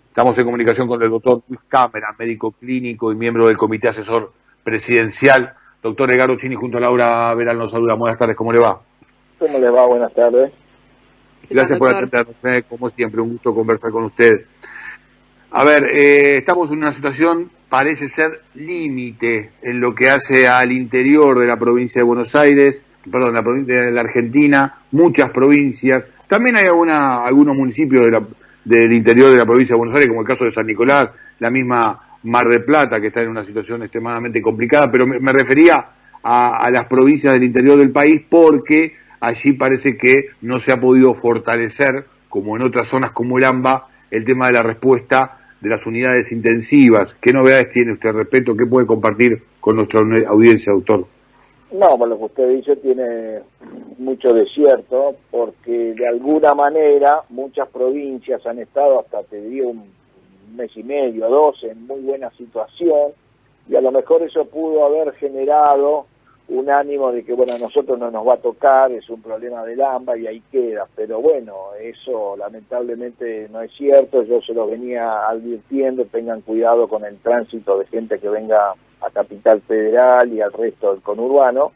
Estamos en comunicación con el doctor Luis Cámara, médico clínico y miembro del Comité Asesor Presidencial. Doctor Edgardo Chini junto a Laura Veral nos saluda. Buenas tardes, ¿cómo le va? ¿Cómo le va? Buenas tardes. Gracias por atendernos, como siempre, un gusto conversar con usted. A ver, estamos en una situación, parece ser límite en lo que hace al interior de la provincia de Buenos Aires, perdón, la provincia de la Argentina, muchas provincias. También hay algunos municipios del interior de la provincia de Buenos Aires, como el caso de San Nicolás, la misma Mar del Plata, que está en una situación extremadamente complicada, pero me refería a las provincias del interior del país porque allí parece que no se ha podido fortalecer, como en otras zonas como el AMBA, el tema de la respuesta de las unidades intensivas. ¿Qué novedades tiene usted al respecto? ¿Qué puede compartir con nuestra audiencia, doctor? No, por lo que usted dice tiene mucho de cierto, porque de alguna manera muchas provincias han estado hasta, te diría, un mes y medio, 2, en muy buena situación, y a lo mejor eso pudo haber generado un ánimo de que, bueno, a nosotros no nos va a tocar, es un problema del AMBA y ahí queda, pero bueno, eso lamentablemente no es cierto, yo se lo venía advirtiendo, tengan cuidado con el tránsito de gente que venga a Capital Federal y al resto del conurbano,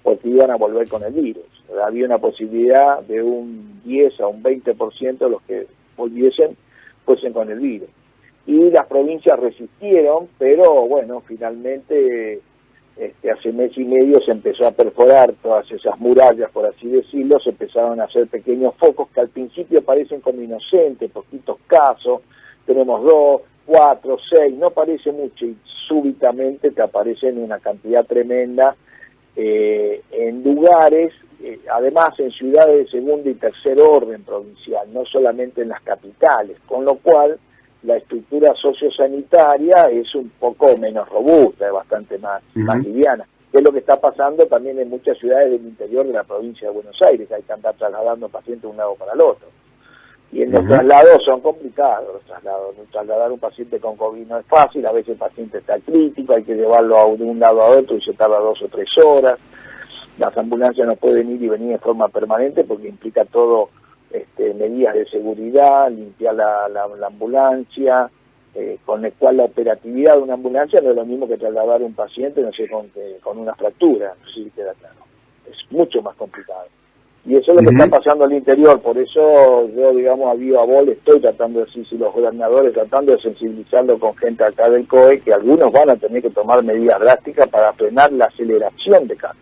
porque iban a volver con el virus. Había una posibilidad de un 10 a un 20% de los que volviesen, fuesen con el virus. Y las provincias resistieron, pero bueno, finalmente hace mes y medio se empezó a perforar todas esas murallas, por así decirlo, se empezaron a hacer pequeños focos que al principio parecen como inocentes, poquitos casos, tenemos 2, 4, 6, no parece mucho, y súbitamente te aparecen una cantidad tremenda en lugares, además en ciudades de segundo y tercer orden provincial, no solamente en las capitales, con lo cual la estructura sociosanitaria es un poco menos robusta, es bastante más liviana. Es lo que está pasando también en muchas ciudades del interior de la provincia de Buenos Aires, que hay que andar trasladando pacientes de un lado para el otro. Y en los traslados son complicados, los traslados. Trasladar un paciente con COVID no es fácil, a veces el paciente está crítico, hay que llevarlo de un lado a otro y se tarda 2 o 3 horas. Las ambulancias no pueden ir y venir de forma permanente porque implica todo medidas de seguridad, limpiar la ambulancia, con el cual la operatividad de una ambulancia no es lo mismo que trasladar a un paciente, no sé, con una fractura, no sé si queda claro. Es mucho más complicado. Y eso es lo que está pasando al interior, por eso yo, digamos, a viva voz estoy tratando de decir, si los gobernadores tratando de sensibilizarlo con gente acá del COE, que algunos van a tener que tomar medidas drásticas para frenar la aceleración de casos.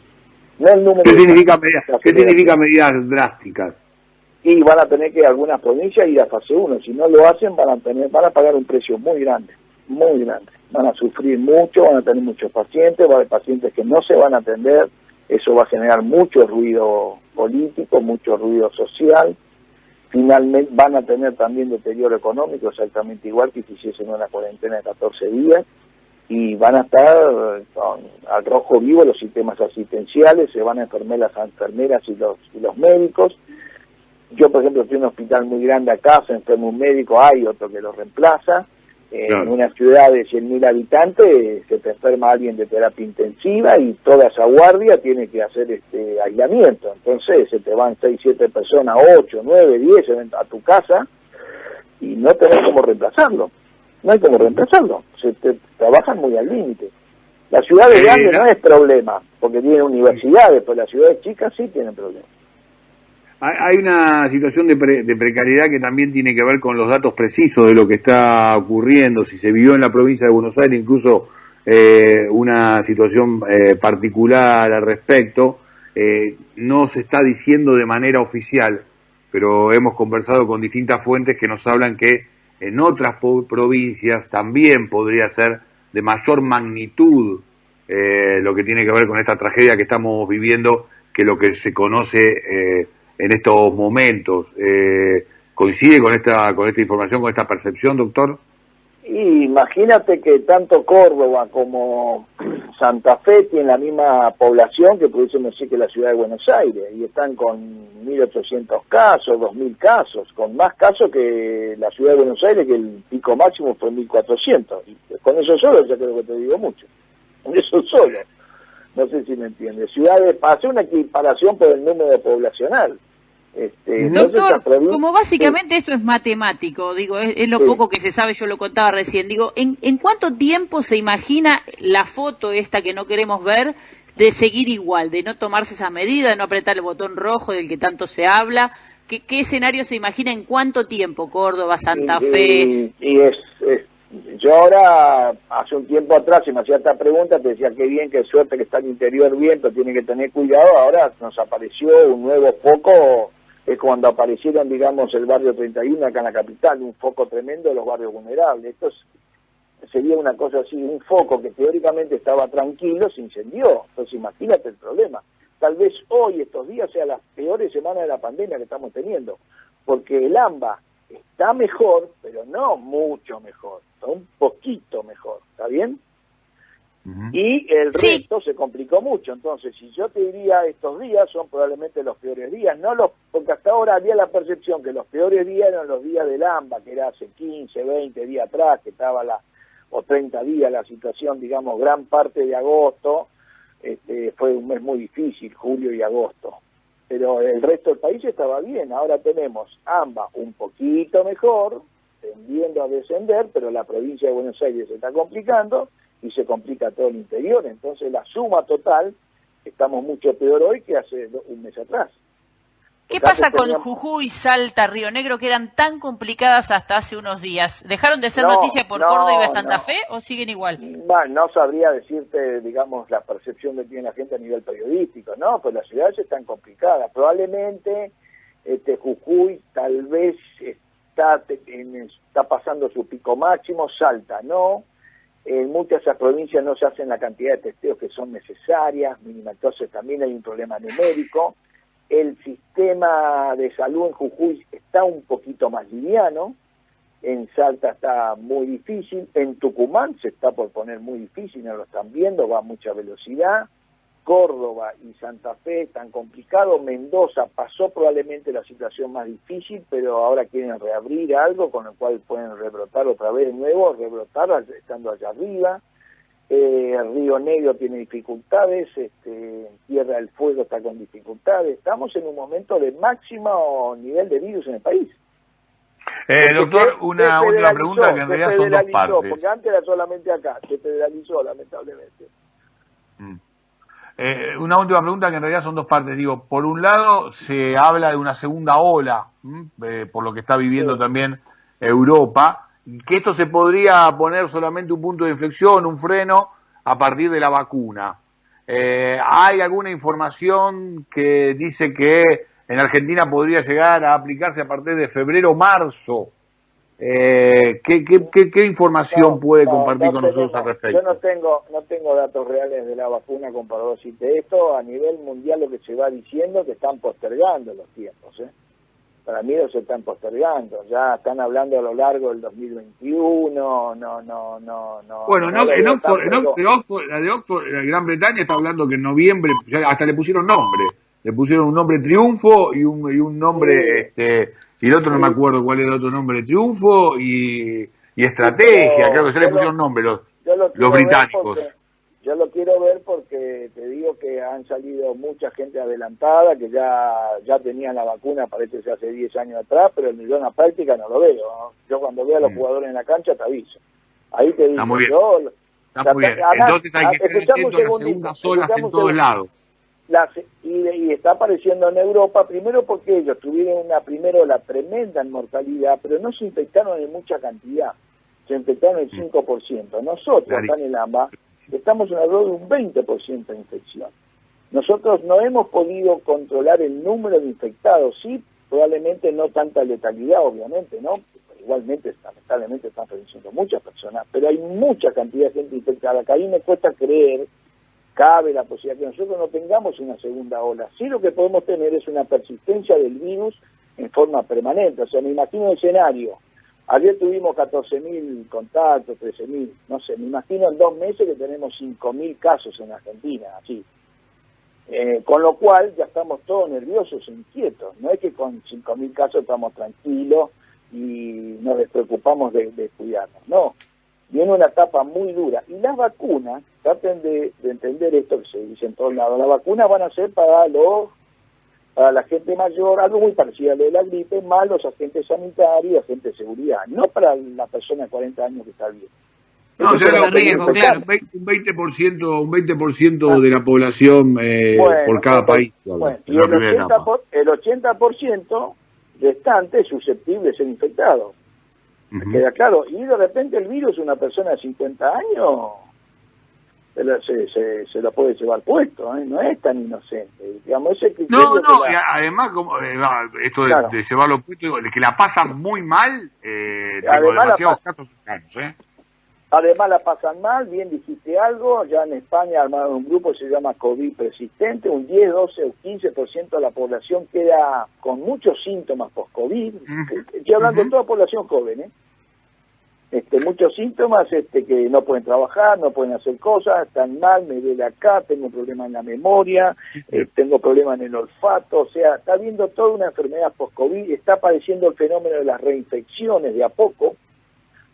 No el número. ¿Qué significa medidas drásticas? Y van a tener que algunas provincias ir a fase 1, si no lo hacen van a pagar un precio muy grande, van a sufrir mucho, van a tener muchos pacientes, va a haber pacientes que no se van a atender, eso va a generar mucho ruido político, mucho ruido social, finalmente van a tener también deterioro económico exactamente igual que si hiciesen una cuarentena de 14 días, y van a estar al rojo vivo los sistemas asistenciales, se van a enfermar las enfermeras y los médicos. Yo, por ejemplo, estoy en un hospital muy grande acá, se enferma un médico, hay otro que lo reemplaza. Claro. En una ciudad de 100.000 habitantes se te enferma alguien de terapia intensiva y toda esa guardia tiene que hacer aislamiento. Entonces se te van 6, 7 personas, 8, 9, 10 a tu casa y no tenés cómo reemplazarlo. No hay cómo reemplazarlo. Trabajan muy al límite. Las ciudades grandes no es problema, porque tienen universidades, pero las ciudades chicas sí tienen problemas. Hay una situación de precariedad que también tiene que ver con los datos precisos de lo que está ocurriendo. Si se vivió en la provincia de Buenos Aires incluso una situación particular al respecto, no se está diciendo de manera oficial, pero hemos conversado con distintas fuentes que nos hablan que en otras provincias también podría ser de mayor magnitud lo que tiene que ver con esta tragedia que estamos viviendo que lo que se conoce en estos momentos. ¿Coincide con esta información, con esta percepción, doctor? Y imagínate que tanto Córdoba como Santa Fe tienen la misma población que pudiésemos decir que la ciudad de Buenos Aires, y están con 1.800 casos, 2.000 casos, con más casos que la ciudad de Buenos Aires, que el pico máximo fue 1.400. Y con eso solo ya creo que te digo mucho. Con eso solo. No sé si me entiendes. Ciudades, para hacer una equiparación por el número poblacional. Doctor, como básicamente esto es matemático, digo, es lo poco que se sabe, yo lo contaba recién, digo, ¿en cuánto tiempo se imagina la foto esta que no queremos ver de seguir igual, de no tomarse esa medida, de no apretar el botón rojo del que tanto se habla? ¿Qué escenario se imagina en cuánto tiempo? Córdoba, Santa Fe. Yo ahora, hace un tiempo atrás, si me hacía esta pregunta, te decía qué bien, qué suerte que está el interior bien, pero tiene que tener cuidado. Ahora nos apareció un nuevo foco, es cuando aparecieron, digamos, el barrio 31 acá en la capital, un foco tremendo de los barrios vulnerables. Sería una cosa así, un foco que teóricamente estaba tranquilo, se incendió. Entonces imagínate el problema. Tal vez hoy, estos días, sean las peores semanas de la pandemia que estamos teniendo, porque el AMBA está mejor, pero no mucho mejor, está un poquito mejor, ¿está bien? Y el resto se complicó mucho. Entonces, si yo te diría estos días son probablemente los peores días, porque hasta ahora había la percepción que los peores días eran los días del AMBA, que era hace 15, 20 días atrás, que estaba o 30 días la situación, digamos, gran parte de agosto, fue un mes muy difícil, julio y agosto. Pero el resto del país estaba bien. Ahora tenemos AMBA un poquito mejor, tendiendo a descender, pero la provincia de Buenos Aires se está complicando y se complica todo el interior. Entonces la suma total, estamos mucho peor hoy que hace un mes atrás. ¿Qué pasa con Jujuy, Salta, Río Negro, que eran tan complicadas hasta hace unos días? ¿Dejaron de ser noticia por Córdoba y Santa Fe o siguen igual? No sabría decirte, digamos, la percepción que tiene la gente a nivel periodístico, ¿no? Pues las ciudades están complicadas. Probablemente Jujuy tal vez está pasando su pico máximo, Salta no. En muchas de esas provincias no se hacen la cantidad de testeos que son necesarias, mínima. Entonces también hay un problema numérico. El sistema de salud en Jujuy está un poquito más liviano, en Salta está muy difícil, en Tucumán se está por poner muy difícil, no lo están viendo, va a mucha velocidad, Córdoba y Santa Fe están complicados, Mendoza pasó probablemente la situación más difícil, pero ahora quieren reabrir algo, con lo cual pueden rebrotar otra vez de nuevo, rebrotar estando allá arriba. Río Negro tiene dificultades, Tierra del Fuego está con dificultades. Estamos en un momento de máximo nivel de virus en el país. Doctor, una última pregunta que en realidad son dos partes. Porque antes era solamente acá, se federalizó lamentablemente. Una última pregunta que en realidad son dos partes. Digo, por un lado se habla de una segunda ola, por lo que está viviendo también Europa, que esto se podría poner solamente un punto de inflexión, un freno, a partir de la vacuna. ¿Hay alguna información que dice que en Argentina podría llegar a aplicarse a partir de febrero o marzo? ¿Qué información puede compartir con nosotros al respecto? Yo no tengo datos reales de la vacuna comparado a decirte esto. A nivel mundial lo que se va diciendo es que están postergando los tiempos, Para mí se están postergando, ya están hablando a lo largo del 2021, Bueno, la de Oxford, la de Gran Bretaña está hablando que en noviembre, hasta le pusieron un nombre Triunfo y un nombre, y el otro no me acuerdo cuál era el otro nombre, Triunfo y Estrategia, creo que se le pusieron nombre los británicos. Yo lo quiero ver porque te digo que han salido mucha gente adelantada, que ya tenían la vacuna, parece que hace 10 años atrás, pero el millón a práctica no lo veo, ¿no? Yo cuando veo a los jugadores en la cancha te aviso. Ahí te digo, está muy bien. Entonces hay que estar atento a las segundas olas en todos lados. Y está apareciendo en Europa, primero porque ellos tuvieron la tremenda inmortalidad, pero no se infectaron en mucha cantidad, se infectaron el 5%. Nosotros, acá en el AMBA, estamos en alrededor de un 20% de infección. Nosotros no hemos podido controlar el número de infectados, sí, probablemente no tanta letalidad, obviamente, ¿no? Igualmente, lamentablemente, están falleciendo muchas personas, pero hay mucha cantidad de gente infectada, que ahí me cuesta creer, cabe la posibilidad que nosotros no tengamos una segunda ola. Sí, lo que podemos tener es una persistencia del virus en forma permanente. O sea, me imagino el escenario. Ayer tuvimos 14.000 contactos, 13.000, no sé, me imagino en 2 meses que tenemos 5.000 casos en Argentina, así. Con lo cual ya estamos todos nerviosos e inquietos. No es que con 5.000 casos estamos tranquilos y nos despreocupamos de cuidarnos, no. Viene una etapa muy dura. Y las vacunas, traten de entender esto que se dice en todos lados, las vacunas van a ser para los para la gente mayor, algo muy parecido a lo de la gripe, más los agentes sanitarios y agentes de seguridad, no para la persona de 40 años que está bien. No, o sea, riesgo, claro. un 20% de la población por cada país. Bueno, y el 80% restante es susceptible de ser infectado. ¿Me queda claro? Y de repente el virus, una persona de 50 años, se lo puede llevar puesto, no es tan inocente. Digamos, ese criterio y además, esto de llevarlo puesto, que la pasan muy mal, tengo demasiados casos cercanos, Además la pasan mal, bien dijiste algo, ya en España armaron un grupo que se llama COVID persistente, un 10, 12 o 15% de la población queda con muchos síntomas post-COVID, estoy hablando de toda población joven, muchos síntomas que no pueden trabajar, no pueden hacer cosas, están mal, me duele acá, tengo problemas en la memoria, tengo problemas en el olfato, o sea, está habiendo toda una enfermedad post-COVID, está apareciendo el fenómeno de las reinfecciones de a poco,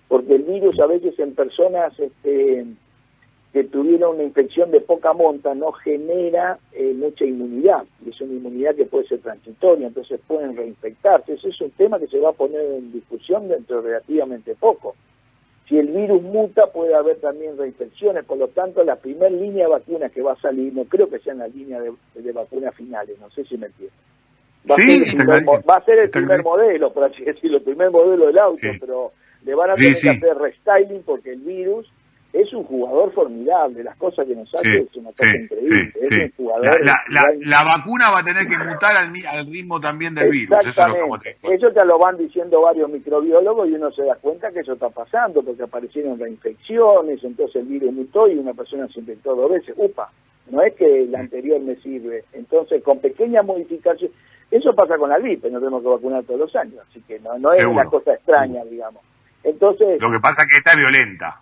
porque el virus a veces en personas que tuvieron una infección de poca monta no genera mucha inmunidad, y es una inmunidad que puede ser transitoria, entonces pueden reinfectarse. Ese es un tema que se va a poner en discusión dentro de relativamente poco. Si el virus muta puede haber también reinfecciones, por lo tanto la primera línea de vacunas que va a salir, no creo que sean la línea de vacunas finales, no sé si me entiendes. Va a ser el primer modelo, por así decirlo, el primer modelo del auto, pero le van a tener que hacer restyling porque el virus es un jugador formidable, las cosas que nos hace es una cosa increíble, es un jugador... La vacuna va a tener que mutar al ritmo también del virus, eso ya lo van diciendo varios microbiólogos y uno se da cuenta que eso está pasando porque aparecieron reinfecciones, entonces el virus mutó y una persona se infectó 2 veces, no es que la anterior me sirve, entonces con pequeñas modificaciones, eso pasa con la gripe, nos tenemos que vacunar todos los años, así que no es una cosa extraña, digamos. Entonces, lo que pasa es que está violenta.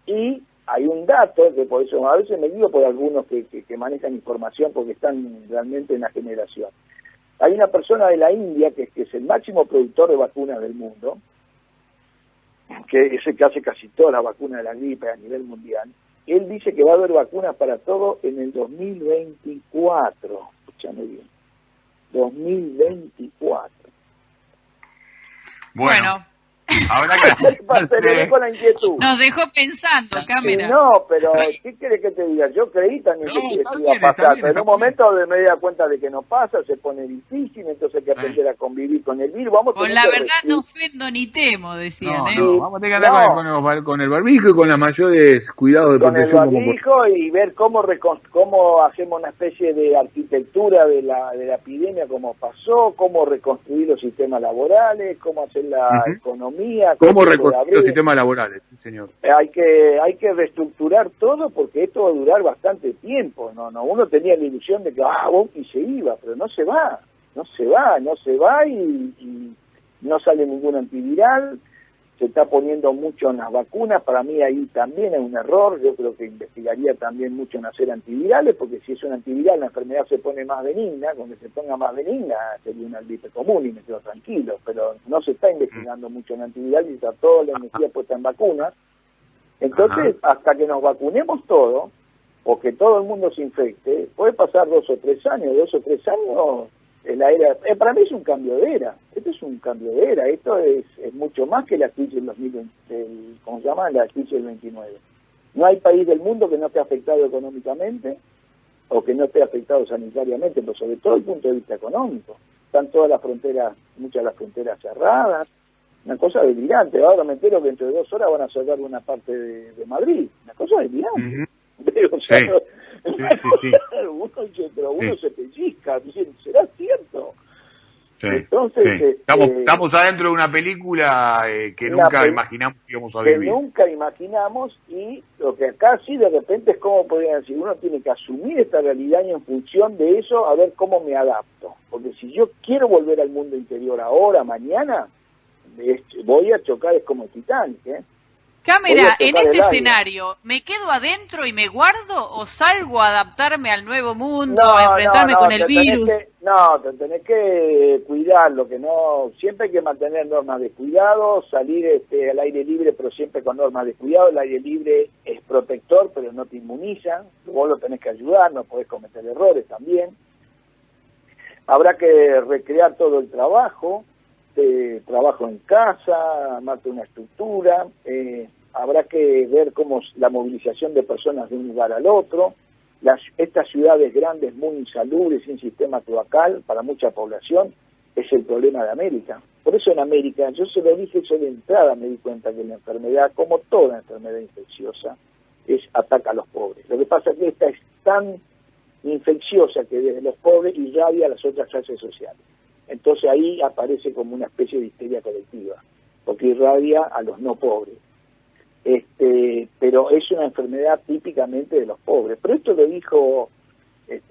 Y hay un dato, que por eso a veces me digo por algunos que manejan información porque están realmente en la generación. Hay una persona de la India que es el máximo productor de vacunas del mundo, que es el que hace casi toda la vacuna de la gripe a nivel mundial. Él dice que va a haber vacunas para todo en el 2024. Escúchame bien. 2024. Bueno. Ahora que con la inquietud. Nos dejó pensando, Cámara. No, pero ¿qué querés que te diga? Yo creí también que iba a pasar, pero en un momento me di cuenta de que no pasa, se pone difícil, entonces hay que aprender a convivir con el virus. Con la verdad no ofendo ni temo, decían. Vamos a tener que andar con el barbijo y con los mayores cuidados de protección. Con el barbijo y ver cómo hacemos una especie de arquitectura de la epidemia, cómo pasó, cómo reconstruir los sistemas laborales, cómo hacer la economía. ¿Cómo reconstruir los sistemas laborales? Sí, señor. Hay que reestructurar todo porque esto va a durar bastante tiempo. Uno tenía la ilusión de que Bonqui se iba, pero no se va y no sale ningún antiviral. Se está poniendo mucho en las vacunas, para mí ahí también es un error, yo creo que investigaría también mucho en hacer antivirales, porque si es un antiviral la enfermedad se pone más benigna, cuando se ponga más benigna sería una gripe común y me quedo tranquilo, pero no se está investigando mucho en antiviral y está toda la energía puesta en vacunas, entonces hasta que nos vacunemos todos, o que todo el mundo se infecte, puede pasar 2 o 3 años, la era, para mí es un cambio de era, esto es mucho más que la crisis del 2020, la crisis del 29. No hay país del mundo que no esté afectado económicamente o que no esté afectado sanitariamente, pero sobre todo desde el punto de vista económico. Están todas las fronteras, muchas de las fronteras cerradas, una cosa delirante. Ahora me entero que dentro de 2 horas van a cerrar una parte de Madrid, una cosa delirante. Uno se pellizca, diciendo, ¿será cierto? Entonces, estamos adentro de una película que nunca imaginamos que íbamos a vivir. Que nunca imaginamos, y lo que acá sí de repente es como podrían decir, uno tiene que asumir esta realidad y en función de eso a ver cómo me adapto. Porque si yo quiero volver al mundo interior ahora, mañana, voy a chocar, es como Titanic, Cámara, en este escenario, ¿me quedo adentro y me guardo o salgo a adaptarme al nuevo mundo, a enfrentarme con el virus? Te tenés que cuidar, siempre hay que mantener normas de cuidado, salir al aire libre, pero siempre con normas de cuidado. El aire libre es protector, pero no te inmuniza, vos lo tenés que ayudar, no podés cometer errores también. Habrá que recrear todo el trabajo, trabajo en casa, armarte una estructura, habrá que ver cómo la movilización de personas de un lugar al otro. Estas ciudades grandes muy insalubres, sin sistema cloacal para mucha población, es el problema de América. Por eso en América, yo se lo dije, yo de entrada me di cuenta que la enfermedad, como toda enfermedad infecciosa, ataca a los pobres. Lo que pasa es que esta es tan infecciosa que desde los pobres irradia a las otras clases sociales. Entonces ahí aparece como una especie de histeria colectiva, porque irradia a los no pobres. Pero es una enfermedad típicamente de los pobres. Pero esto lo dijo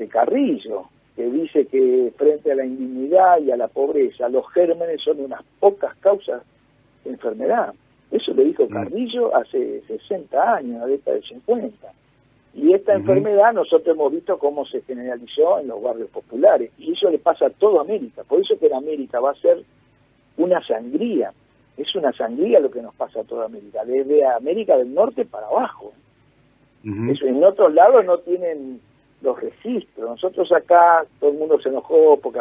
Carrillo, que dice que frente a la indignidad y a la pobreza, los gérmenes son unas pocas causas de enfermedad. Eso lo dijo Carrillo hace 60 años, en la década de 50. Y esta enfermedad nosotros hemos visto cómo se generalizó en los barrios populares. Y eso le pasa a toda América. Por eso que en América va a ser una sangría. Es una sangría lo que nos pasa a toda América, desde América del Norte para abajo. Eso, en otros lados no tienen los registros. Nosotros acá, todo el mundo se enojó porque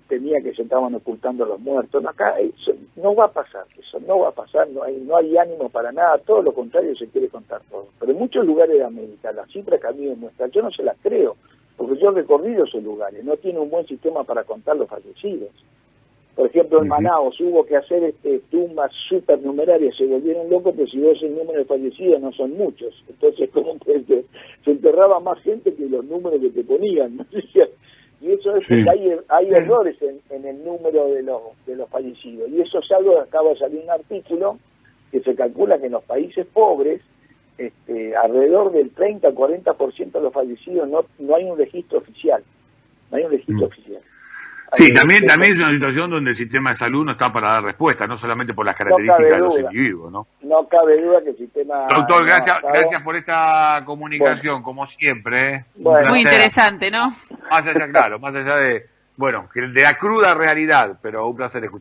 temía que se estaban ocultando los muertos. No, acá eso no va a pasar, no hay ánimo para nada, todo lo contrario, se quiere contar todo. Pero en muchos lugares de América, las cifras que a mí me muestran, yo no se las creo, porque yo he recorrido esos lugares, no tiene un buen sistema para contar los fallecidos. Por ejemplo, en Manaos hubo que hacer tumbas supernumerarias, se volvieron locos, pero si ves el número de fallecidos no son muchos. Entonces, como que se enterraba más gente que los números que te ponían. Y eso es porque hay errores en el número de los fallecidos. Y eso es algo que acaba de salir un artículo que se calcula que en los países pobres, alrededor del 30-40% de los fallecidos no hay un registro oficial. No hay un registro oficial. Sí, también es una situación donde el sistema de salud no está para dar respuesta, no solamente por las características de los individuos, ¿no? No cabe duda que el sistema... Doctor, gracias por esta comunicación, como siempre. Bueno. Muy interesante, ¿no? Más allá de la cruda realidad, pero un placer escuchar.